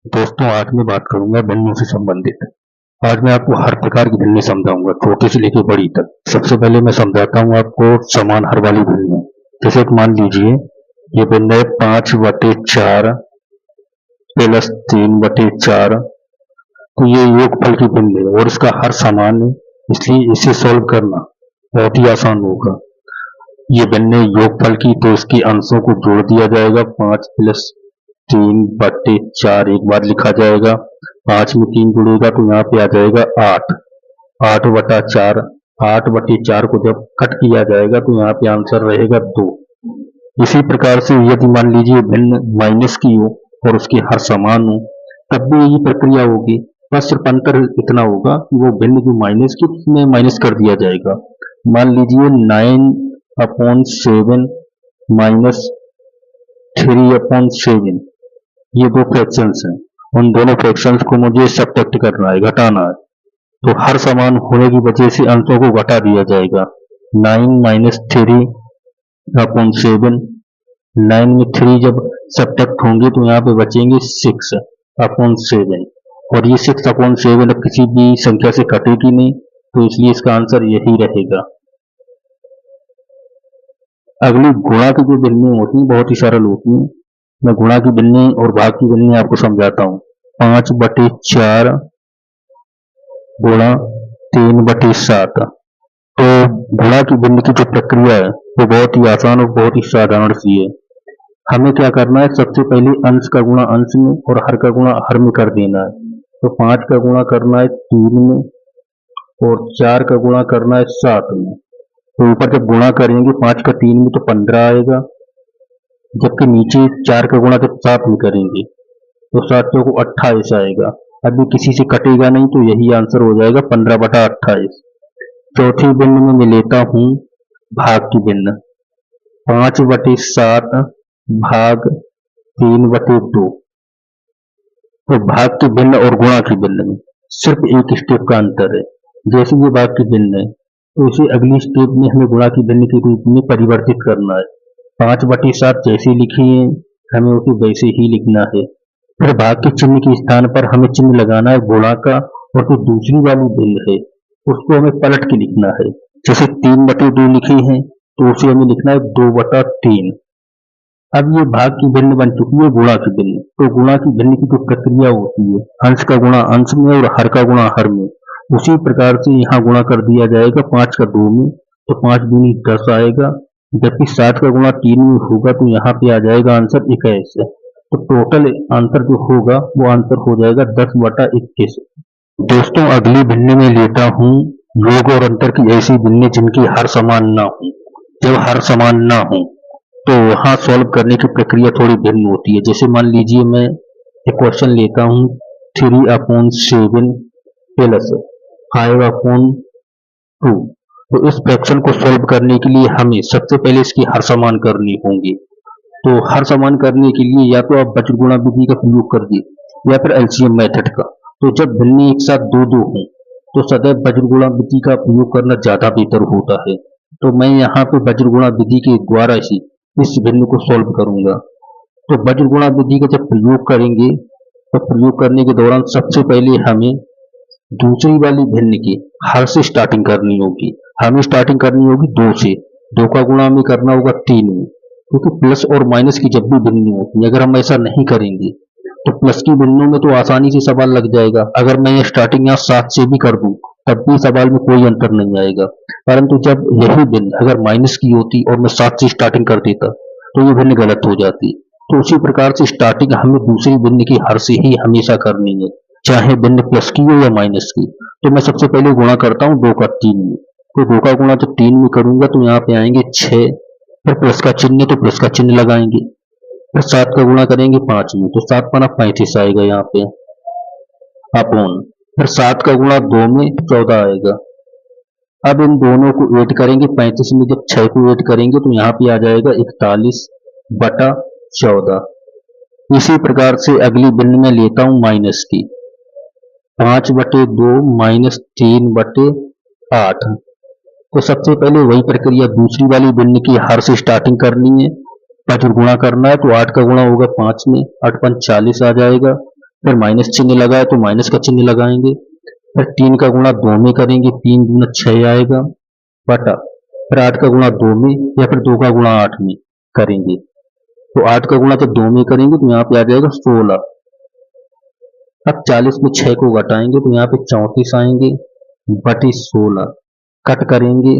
दोस्तों, आज मैं बात करूंगा भिन्नों से संबंधित। आज मैं आपको हर प्रकार की भिन्नें समझाऊंगा, छोटे से लेकर बड़ी तक। सबसे पहले मैं समझाता हूँ आपको समान हर वाली भिन्नें। जैसे कि मान लीजिए ये भिन्न है 5/4 प्लस 3/4। तो ये योगफल की भिन्न है और इसका हर समान है, इसलिए इसे सॉल्व करना बहुत ही आसान होगा। ये भिन्न है योगफल की, तो इसके अंशों को जोड़ दिया जाएगा। 5 प्लस 3/4 एक बार लिखा जाएगा। 5 में 3 जुड़ेगा तो यहाँ पे आ जाएगा 8। 8/4। 8/4 को जब कट किया जाएगा तो यहाँ पे आंसर रहेगा 2। इसी प्रकार से यदि मान लीजिए भिन्न माइनस की हो और उसके हर समान हो, तब भी यही प्रक्रिया होगी। बस सिर्फ अंतर इतना होगा कि वो भिन्न जो माइनस की उसमें माइनस कर दिया जाएगा। मान लीजिए 9/7 माइनस 3/7, ये दो फ्रैक्शंस हैं। उन दोनों फ्रैक्शंस को मुझे सब्ट्रैक्ट करना है, घटाना है। तो हर समान होने की वजह से अंशों को घटा दिया जाएगा। 9 माइनस 3/7। 9 में 3 जब सब्ट्रैक्ट होंगे तो यहाँ पे बचेंगे 6/7। और ये 6/7 अब किसी भी संख्या से कटेगी नहीं, तो इसलिए इसका आंसर यही रहेगा। अगली गुणा की जो भिन्नें होती हैं बहुत ही सरल होती हैं। मैं गुणा की भिन्नें और भाग की भिन्नें आपको समझाता हूँ। 5/4 गुणा 3/7। तो गुणा की भिन्न की जो प्रक्रिया है वो बहुत ही आसान और बहुत ही साधारण सी है। हमें क्या करना है, सबसे पहले अंश का गुणा अंश में और हर का गुणा हर में कर देना है। तो 5 का गुणा करना है 3 में और 4 का गुणा करना है 7 में। तो ऊपर जब गुणा करेंगे 5 का 3 में तो 15 आएगा, जबकि नीचे 4 का गुणा जब 7 में करेंगे तो 7 को 28 आएगा। अभी किसी से कटेगा नहीं, तो यही आंसर हो जाएगा 15/28। चौथी भिन्न में मैं लेता हूँ भाग की भिन्न। 5/7 भाग 3/2। तो भाग की भिन्न और गुणा की भिन्न में सिर्फ एक स्टेप का अंतर है। जैसे ये भाग की भिन्न है तो इसे अगली स्टेप में हमें गुणा की भिन्न के रूप में परिवर्तित करना है। 5/7 जैसे लिखी है हमें उसे वैसे ही लिखना है। फिर भाग के चिन्ह के स्थान पर हमें चिन्ह लगाना है गुणा का, और जो दूसरी वाली भिन्न है उसको हमें पलट के लिखना है। जैसे 3/2 लिखी है तो उसे हमें लिखना है 2/3। अब ये भाग की भिन्न बन चुकी है गुणा की भिन्न। तो गुणा की भिन्न की जो प्रक्रिया होती है, अंश का गुणा अंश में और हर का गुणा हर में, उसी प्रकार से यहाँ गुणा कर दिया जाएगा 5 का 2 में, तो 5 दूनी 10 आएगा। जबकि 7 का गुणा 3 में होगा तो यहाँ पे आ जाएगा आंसर 21। तो टोटल आंसर जो होगा वो आंसर हो जाएगा 10/21। दोस्तों, अगली भिन्न में लेता हूँ योग और अंतर की ऐसी भिन्न जिनकी हर समान ना हो। जब हर समान ना हो तो वहां सॉल्व करने की प्रक्रिया थोड़ी भिन्न होती है। जैसे मान लीजिए मैं एक क्वेश्चन लेता हूँ 3/7 प्लस 5/2। तो इस फ्रैक्शन को सॉल्व करने के लिए हमें सबसे पहले इसकी हर समान करनी होंगी। तो हर समान करने के लिए या तो आप बज्रगुणा विधि का प्रयोग करिए या फिर एलसीएम मेथड का। तो जब भिन्न एक साथ दो दो हों तो सदैव बज्रगुणा विधि का प्रयोग करना ज्यादा बेहतर होता है। तो मैं यहाँ पे बज्रगुणा विधि के द्वारा ही इस भिन्न को सॉल्व करूंगा। तो वज्रगुणा विधि का जब प्रयोग करेंगे तो प्रयोग करने के दौरान सबसे पहले हमें दूसरी वाली भिन्न की हर से स्टार्टिंग करनी होगी। हमें स्टार्टिंग करनी होगी 2 से। 2 का गुणा हमें करना होगा 3 में, क्योंकि प्लस और माइनस की जब भी भिन्न होती है, अगर हम ऐसा नहीं करेंगे तो प्लस की भिन्नों में तो आसानी से सवाल लग जाएगा। अगर मैं ये स्टार्टिंग यहाँ 7 से भी कर दूं तब भी सवाल में कोई अंतर नहीं आएगा। परंतु जब यही भिन्न अगर माइनस की होती और मैं 7 से स्टार्टिंग कर देता तो ये भिन्न गलत हो जाती। तो उसी प्रकार से स्टार्टिंग हमें दूसरी भिन्न की हर से ही हमेशा करनी है, चाहे भिन्न प्लस की हो या माइनस की। तो मैं सबसे पहले गुणा करता हूँ 2 का 3 में। तो 2 का गुणा जब 3 में करूंगा तो यहाँ पे आएंगे 6। फिर प्लस का चिन्ह, तो प्लस का चिन्ह लगाएंगे। फिर 7 का गुणा करेंगे 5 में, तो 7×5 आएगा यहाँ पे अपॉन। फिर 7 का गुणा 2 में 14 आएगा। अब इन दोनों को ऐड करेंगे 35 में, जब 6 को ऐड करेंगे तो यहाँ पे आ जाएगा 41/14। इसी प्रकार से अगली भिन्न में लेता हूं माइनस की। 5/2 माइनस 3/8। तो सबसे पहले वही प्रक्रिया दूसरी वाली भिन्न की हर से स्टार्टिंग करनी है। 5 गुणा करना है तो 8 का गुणा होगा 5 में, 8×5 40 आ जाएगा। फिर माइनस चिन्ह लगा है तो माइनस का चिन्ह लगाएंगे। फिर 3 का गुणा 2 में करेंगे, 3 दूना 6 आएगा बटा, फिर 8 का गुणा 2 में या फिर 2 का गुणा 8 में करेंगे। तो 8 का गुणा जब 2 में करेंगे तो यहाँ पे आ जाएगा 16। अब 40 में 6 को घटाएंगे तो यहाँ पे 34 आएंगे बटी 16, कट करेंगे,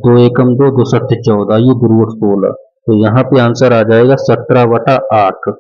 2 एकम 2, 2 सत्ते 14, ये गुरुवर 16। तो यहाँ पे आंसर आ जाएगा 17/8।